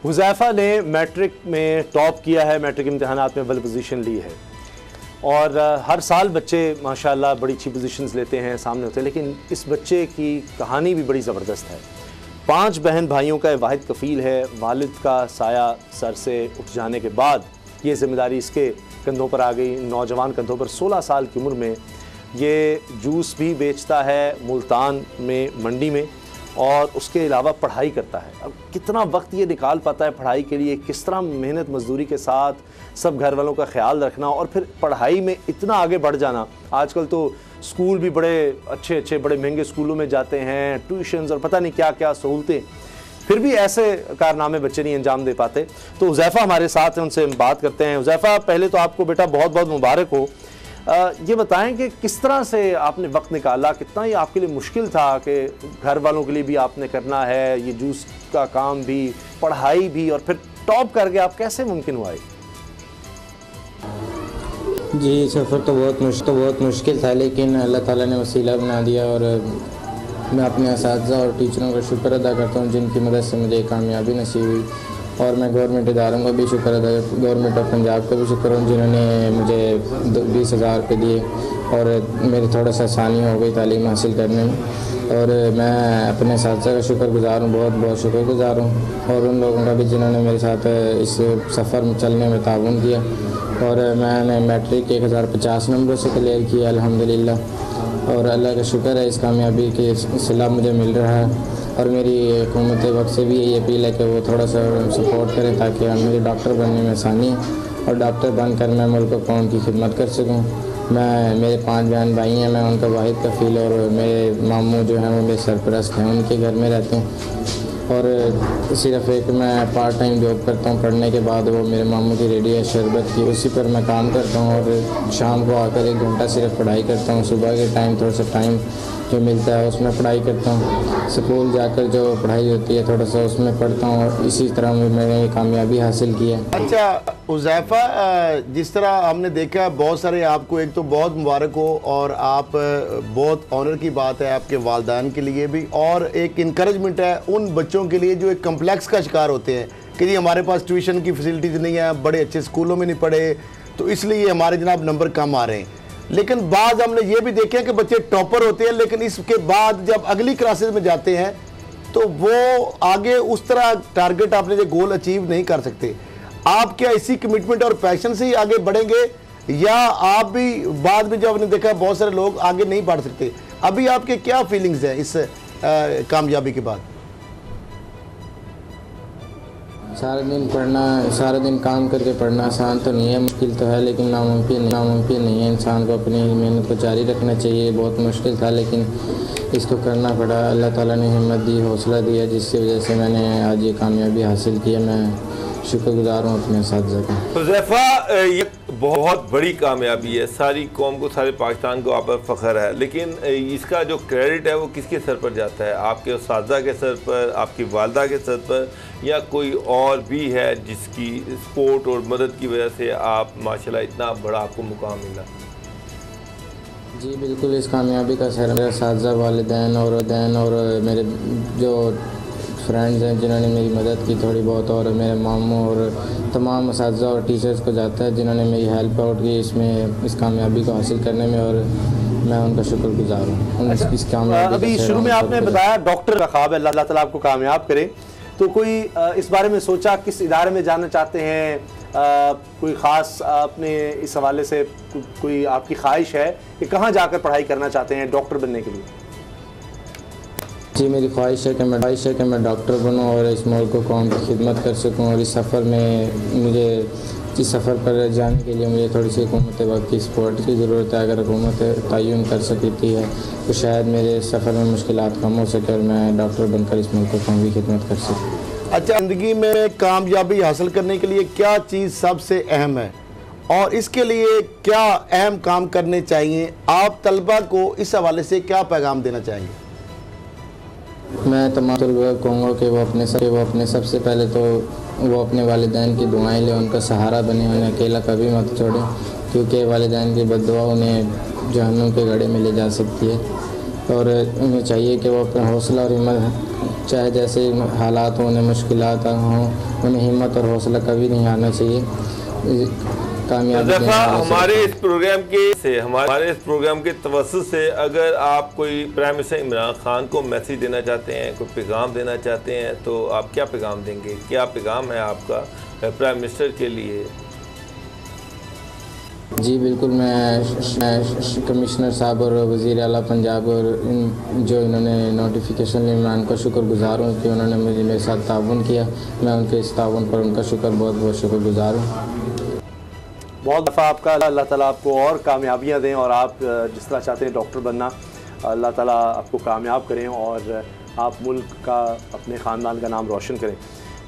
हुज़ैफ़ा ने मैट्रिक में टॉप किया है, मैट्रिक इम्तिहानात में अव्वल पोजीशन ली है और हर साल बच्चे माशाल्लाह बड़ी अच्छी पोजीशंस लेते हैं, सामने होते हैं। लेकिन इस बच्चे की कहानी भी बड़ी ज़बरदस्त है। 5 बहन भाइयों का वाहिद कफ़ील है। वालिद का साया सर से उठ जाने के बाद ये ज़िम्मेदारी इसके कंधों पर आ गई, नौजवान कंधों पर। 16 साल की उम्र में ये जूस भी बेचता है मुल्तान में मंडी में और उसके अलावा पढ़ाई करता है। अब कितना वक्त ये निकाल पाता है पढ़ाई के लिए, किस तरह मेहनत मजदूरी के साथ सब घर वालों का ख्याल रखना और फिर पढ़ाई में इतना आगे बढ़ जाना। आजकल तो स्कूल भी बड़े अच्छे बड़े महंगे स्कूलों में जाते हैं, ट्यूशन्स और पता नहीं क्या क्या सहूलतें, फिर भी ऐसे कारनामे बच्चे नहीं अंजाम दे पाते। तो हुज़ैफ़ा हमारे साथ हैं, उनसे हम बात करते हैं। हुज़ैफ़ा, पहले तो आपको बेटा बहुत बहुत मुबारक हो। ये बताएं कि किस तरह से आपने वक्त निकाला, कितना ये आपके लिए मुश्किल था कि घर वालों के लिए भी आपने करना है, ये जूस का काम भी, पढ़ाई भी, और फिर टॉप करके आप कैसे मुमकिन हुआ? जी, सफ़र तो बहुत मुश्किल था, लेकिन अल्लाह ताला ने वसीला बना दिया और मैं अपने असातिज़ा और टीचरों का शुक्र अदा करता हूँ जिनकी मदद से मुझे कामयाबी नसीब हुई। और मैं गवर्नमेंट इदारों का भी शुक्र अदा, गवर्नमेंट ऑफ पंजाब का भी शुक्र हूँ जिन्होंने मुझे 20,000 रुपये दिए और मेरी थोड़ा सा आसानी हो गई तालीम हासिल करने में। और मैं अपने असातिज़ा का शुक्रगुज़ार हूँ, बहुत शुक्रगुज़ार हूँ, और उन लोगों का भी जिन्होंने मेरे साथ इस सफ़र में चलने में ताउन किया। और मैंने मैट्रिक 1050 नंबर से क्लियर किया अल्हम्दुलिल्लाह, और अल्लाह का शुक्र है इस कामयाबी के सिला मुझे मिल रहा है। और मेरी हुकूमत वक्त से भी यही अपील है कि वो थोड़ा सा सपोर्ट करें ताकि मेरे डॉक्टर बनने में आसानी है और डॉक्टर बनकर मैं मुल्क कौम की खिदमत कर सकूँ। मेरे 5 बहन भाई हैं, मैं उनका वाहिद कफ़ील, और मेरे मामू जो हैं वो मेरे सरपरस्त हैं, उनके घर में रहते हैं। और सिर्फ एक मैं पार्ट टाइम जॉब करता हूँ पढ़ने के बाद, वो मेरे मामू की रेडी है शरबत की, उसी पर मैं काम करता हूँ। और शाम को आकर 1 घंटा सिर्फ पढ़ाई करता हूँ। सुबह के टाइम थोड़ा सा टाइम जो मिलता है उसमें पढ़ाई करता हूँ। स्कूल जाकर जो पढ़ाई होती है थोड़ा सा उसमें पढ़ता हूँ, और इसी तरह मैंने ये कामयाबी हासिल की है। अच्छा हुज़ैफ़ा, जिस तरह हमने देखा बहुत सारे, आपको एक तो बहुत मुबारक हो, और आप बहुत ऑनर की बात है आपके वालिदैन के लिए भी, और एक इनकरेजमेंट है उन बच्चों के लिए जो एक कम्प्लेक्स का शिकार होते हैं कि जी हमारे पास ट्यूशन की फैसिलिटीज़ नहीं है, बड़े अच्छे स्कूलों में नहीं पढ़े, तो इसलिए हमारे जनाब नंबर कम आ रहे हैं। लेकिन बाद हमने ये भी देखे कि बच्चे टॉपर होते हैं, लेकिन इसके बाद जब अगली क्लासेस में जाते हैं तो वो आगे उस तरह टारगेट आपने जो गोल अचीव नहीं कर सकते। आप क्या इसी कमिटमेंट और पैशन से ही आगे बढ़ेंगे, या आप भी बाद में जब आपने देखा बहुत सारे लोग आगे नहीं बढ़ सकते, अभी आपके क्या फीलिंग्स हैं इस कामयाबी के बाद? सारा दिन पढ़ना, सारा दिन काम करके पढ़ना आसान तो नहीं है, मुश्किल तो है, लेकिन नामुमकिन नहीं है। इंसान को अपनी मेहनत को जारी रखना चाहिए। बहुत मुश्किल था लेकिन इसको करना पड़ा। अल्लाह ताला ने हिम्मत दी, हौसला दिया, जिसकी वजह से मैंने आज ये कामयाबी हासिल की है। मैं शुक्रगुज़ार हूँ अपने साथियों का। हुज़ैफ़ा, ये बहुत बड़ी कामयाबी है, सारी कौम को, सारे पाकिस्तान को आप पर फ़ख्र है, लेकिन इसका जो क्रेडिट है वो किसके सर पर जाता है? आपके उस्तादा के सर पर, आपकी वालदा के सर पर, या कोई और भी है जिसकी सपोर्ट और मदद की वजह से आप माशाल्लाह इतना बड़ा आपको मुकाम मिला? जी बिल्कुल, इस कामयाबी का सर मेरे साथिया, वालिदैन और मेरे जो फ्रेंड्स हैं जिन्होंने मेरी मदद की थोड़ी बहुत, और मेरे मामू और तमाम असातिज़ा और टीचर्स को जाता है जिन्होंने मेरी हेल्प आउट की इस कामयाबी को हासिल करने में, और मैं उनका शुक्रगुज़ार हूँ। इस कामयाबी अभी शुरू में आपने बताया डॉक्टर का ख्वाब है, अल्लाह ताला आपको कामयाब करे, तो कोई इस बारे में सोचा किस इदारे में जाना चाहते हैं? कोई ख़ास अपने इस हवाले से कोई आपकी ख्वाहिश है कि कहाँ जाकर पढ़ाई करना चाहते हैं डॉक्टर बनने के लिए? जी, मेरी ख्वाहिश है कि मैं डॉक्टर बनूं और इस मुल्क को कौम की खिदमत कर सकूं। और इस सफ़र पर जाने के लिए मुझे थोड़ी सी हुकूमत वक्त की सपोर्ट की ज़रूरत है। अगर हुकूमत तय्युन कर सकती है तो शायद मेरे सफ़र में मुश्किलात कम हो सके और मैं डॉक्टर बनकर इस मुल्क को कौम की खिदमत कर सकूँ। अच्छा, ज़िंदगी में कामयाबी हासिल करने के लिए क्या चीज़ सबसे अहम है, और इसके लिए क्या अहम काम करने चाहिए? आप तलबा को इस हवाले से क्या पैगाम देना चाहेंगे? मैं तमाम तलबा को कहूँगा कि वो अपने सबसे पहले तो वो अपने वालिदैन की दुआएं लें, उनका सहारा बने, उन्हें अकेला कभी मत छोड़ें, क्योंकि वालिदैन की बद्दुआ उन्हें जहन्नुम के गड्ढे में ले जा सकती है। और उन्हें चाहिए कि वो अपना हौसला और चाहे जैसे हालात हों, उन्हें मुश्किलात हों, उन्हें हिम्मत और हौसला कभी नहीं हारना चाहिए। कामयाबी हमारे इस प्रोग्राम के तवज्जुह से अगर आप कोई प्राइम मिनिस्टर इमरान खान को मैसेज देना चाहते हैं, कोई पैगाम देना चाहते हैं, तो आप क्या पैगाम देंगे? क्या पैगाम है आपका प्राइम मिनिस्टर के लिए? जी बिल्कुल, मैं कमिश्नर साहब और वज़ीर आला पंजाब और जो इन्होंने नोटिफिकेशन लिए, मैं उनका शुक्रगुज़ार हूँ कि उन्होंने मेरे साथ ताउन किया। मैं उनके इस ताउन पर उनका बहुत बहुत शुक्रगुज़ार हूँ। बहुत दफ़ा आपका अल्लाह ताला आपको और कामयाबियाँ दें और आप जिस तरह चाहते हैं डॉक्टर बनना, अल्लाह ताला आपको कामयाब करें और आप मुल्क का, अपने ख़ानदान का नाम रोशन करें।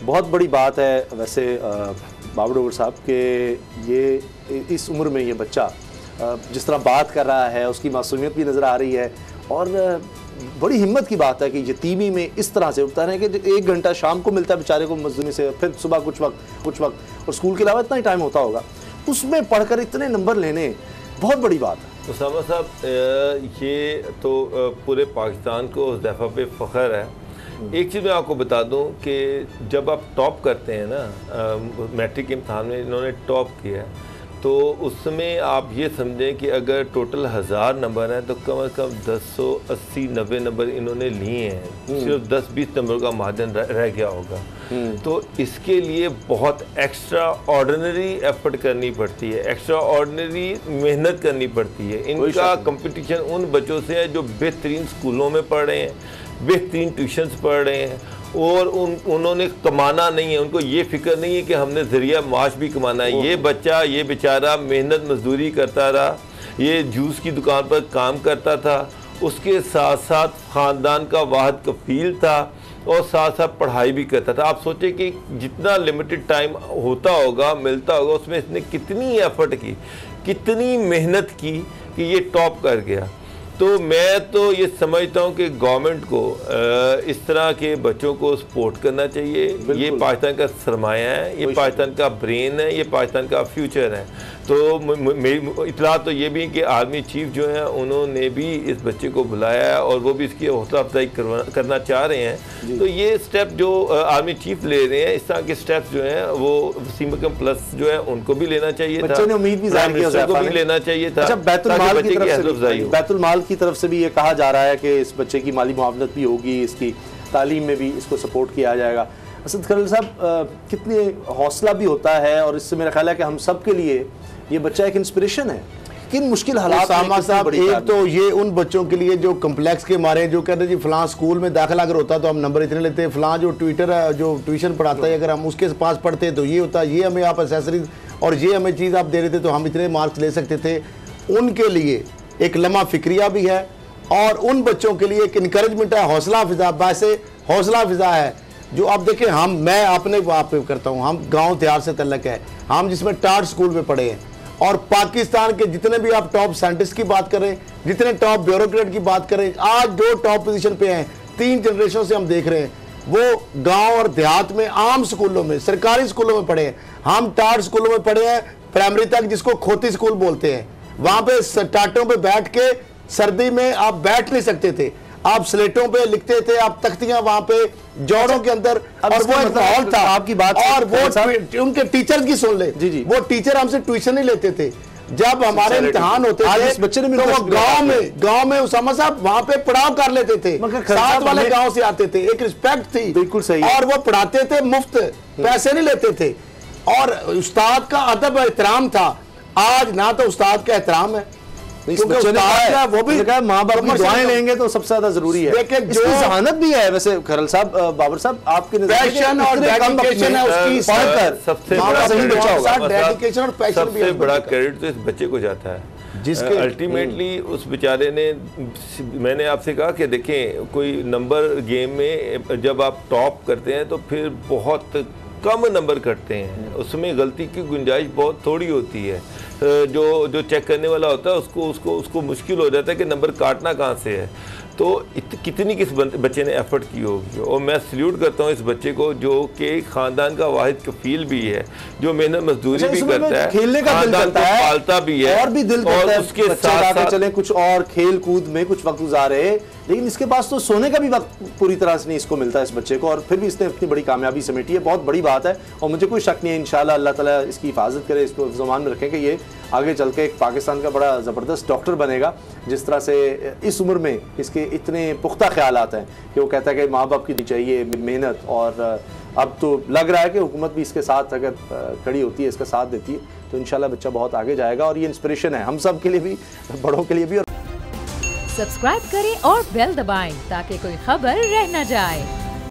बहुत बड़ी बात है वैसे बाबर डोगर साहब कि ये इस उम्र में ये बच्चा जिस तरह बात कर रहा है, उसकी मासूमियत भी नज़र आ रही है और बड़ी हिम्मत की बात है कि यतीमी में इस तरह से उगता है कि 1 घंटा शाम को मिलता है बेचारे को मजदूरी से, फिर सुबह कुछ वक्त और स्कूल के अलावा इतना ही टाइम होता होगा, उसमें पढ़कर इतने नंबर लेने बहुत बड़ी बात है। उसामा साहब, ये तो पूरे पाकिस्तान को हुज़ैफ़ा पे फ़ख्र है। एक चीज़ मैं आपको बता दूं कि जब आप टॉप करते हैं ना, मैट्रिक के इम्तहान में इन्होंने टॉप किया, तो उसमें आप ये समझें कि अगर टोटल 1000 नंबर हैं तो कम से कम 1080-90 नंबर इन्होंने लिए हैं, सिर्फ 10-20 नंबर का मार्जिन रह गया होगा। तो इसके लिए बहुत एक्स्ट्रा ऑर्डिनरी एफर्ट करनी पड़ती है, एक्स्ट्रा ऑर्डिनरी मेहनत करनी पड़ती है। इनका कंपटीशन उन बच्चों से है जो बेहतरीन स्कूलों में पढ़ रहे हैं, बेहतरीन ट्यूशन्स पढ़ रहे हैं और उन्होंने कमाना नहीं है, उनको ये फिक्र नहीं है कि हमने ज़रिया माश भी कमाना है। ये बच्चा, ये बेचारा मेहनत मजदूरी करता रहा, ये जूस की दुकान पर काम करता था, उसके साथ साथ ख़ानदान का वाहिद कफील था और साथ साथ पढ़ाई भी करता था। आप सोचें कि जितना लिमिटेड टाइम होता होगा, मिलता होगा, उसमें इसने कितनी एफर्ट की, कितनी मेहनत की कि ये टॉप कर गया। तो मैं तो ये समझता हूँ कि गवर्नमेंट को इस तरह के बच्चों को सपोर्ट करना चाहिए। ये पाकिस्तान का सरमाया है, ये पाकिस्तान का ब्रेन है, ये पाकिस्तान का फ्यूचर है। तो मेरी इतला तो ये भी कि आर्मी चीफ जो है उन्होंने भी इस बच्चे को बुलाया है और वो भी इसकी हौसला अफजाई करना चाह रहे हैं। तो ये स्टेप जो आर्मी चीफ ले रहे हैं, इस तरह के स्टेप्स जो हैं वो वसीम अकरम प्लस जो है उनको भी लेना चाहिए था, उम्मीद भी लेना चाहिए था। अच्छा, बैतुल माल की तरफ से भी ये कहा जा रहा है कि इस बच्चे की माली मुआवनत भी होगी, इसकी तालीम में भी इसको सपोर्ट किया जाएगा। असद खलील साहब, कितनी हौसला भी होता है और इससे मेरा ख्याल है कि हम सब के लिए ये बच्चा एक इंस्पिरेशन है। किन मुश्किल हालात साहब, एक तो ये उन बच्चों के लिए जो कम्प्लेक्स के मारे, जो कहते हैं जी फलां स्कूल में दाखिला अगर होता तो हम नंबर इतने लेते हैं, फलां जो ट्यूशन पढ़ाता है अगर हम उसके पास पढ़ते तो ये होता, ये हमें आप एसेसरीज और ये हमें चीज़ आप दे रहे थे तो हम इतने मार्क्स ले सकते थे। उनके लिए एक लम्हा फिक्रिया भी है और उन बच्चों के लिए एक इनकरेजमेंट है, हौसला अफजा। वैसे हौसला अफजा है जो आप देखें, मैं अपने आप पे करता हूँ, हम गांव त्यार से तल्लक है, हम जिसमें टाट स्कूल में पढ़े हैं और पाकिस्तान के जितने भी आप टॉप साइंटिस्ट की बात करें, जितने टॉप ब्यूरोक्रेट की बात करें, आज जो टॉप पोजीशन पे हैं, 3 जनरेशन से हम देख रहे हैं, वो गांव और देहात में आम स्कूलों में, सरकारी स्कूलों में पढ़े हैं। हम टाट स्कूलों में पढ़े हैं, प्राइमरी तक, जिसको खोती स्कूल बोलते हैं। वहां पे टाटों पे बैठ के सर्दी में आप बैठ नहीं सकते थे, आप स्लेटों पे लिखते थे, आप तख्तियां वहां पे जोड़ों के अंदर, और वो एक माहौल था आपकी बात। और वो उनके टीचर की सुन ले, वो टीचर हमसे ट्यूशन नहीं लेते थे। जब हमारे इम्तिहान होते थे बच्चे ने तो वो गांव में उसामा साहब वहां पे पढ़ाव कर लेते थे, साथ वाले गांव से आते थे, एक रिस्पेक्ट थी, बिल्कुल सही, और वो पढ़ाते थे मुफ्त, पैसे नहीं लेते थे और उस्ताद का अदब एहतराम था। आज ना तो उस्ताद का एहतराम है, वो भी माँ बाप की दुआएं लेंगे तो सबसे ज्यादा जरूरी है, जो जहानत भी है। वैसे खरल साहब, बाबर साहब, आपके पैशन और डेडिकेशन है उसकी, सबसे बड़ा क्रेडिट तो इस बच्चे को जाता है, जिसके अल्टीमेटली उस बेचारे ने, मैंने आपसे कहा कि देखें कोई नंबर गेम में जब आप टॉप करते हैं तो फिर बहुत कम नंबर कटते हैं, उसमें गलती की गुंजाइश बहुत थोड़ी होती है। जो चेक करने वाला होता है उसको मुश्किल हो जाता है कि नंबर काटना कहाँ से है। तो कितनी किस बच्चे ने एफर्ट की होगी। और मैं सल्यूट करता हूँ इस बच्चे को जो कि ख़ानदान का वाहिद कफील भी है, जो मेहनत मजदूरी भी करता है, खेलने का दिल करता है, पालता भी है और भी दिल करता है उसके साथ चले कुछ और खेल कूद में कुछ वक्त गुजारे, लेकिन इसके पास तो सोने का भी वक्त पूरी तरह से नहीं इसको मिलता है इस बच्चे को, और फिर भी इसने इतनी बड़ी कामयाबी समेटी है। बहुत बड़ी बात है और मुझे कोई शक नहीं है इंशाल्लाह अल्लाह ताला इसकी हिफाजत करे, इसको ज़मान में रखें कि ये आगे चल के एक पाकिस्तान का बड़ा ज़बरदस्त डॉक्टर बनेगा। जिस तरह से इस उम्र में इसके इतने पुख्ता ख्यालात हैं कि वो कहता है कि माँ बाप की चाहिए मेहनत, और अब तो लग रहा है कि हुकूमत भी इसके साथ अगर खड़ी होती है, इसका साथ देती है, तो इंशाल्लाह बच्चा बहुत आगे जाएगा और ये इंस्पिरेशन है हम सब के लिए भी, बड़ों के लिए भी। सब्सक्राइब करें और बेल दबाएं ताकि कोई खबर रह न जाए।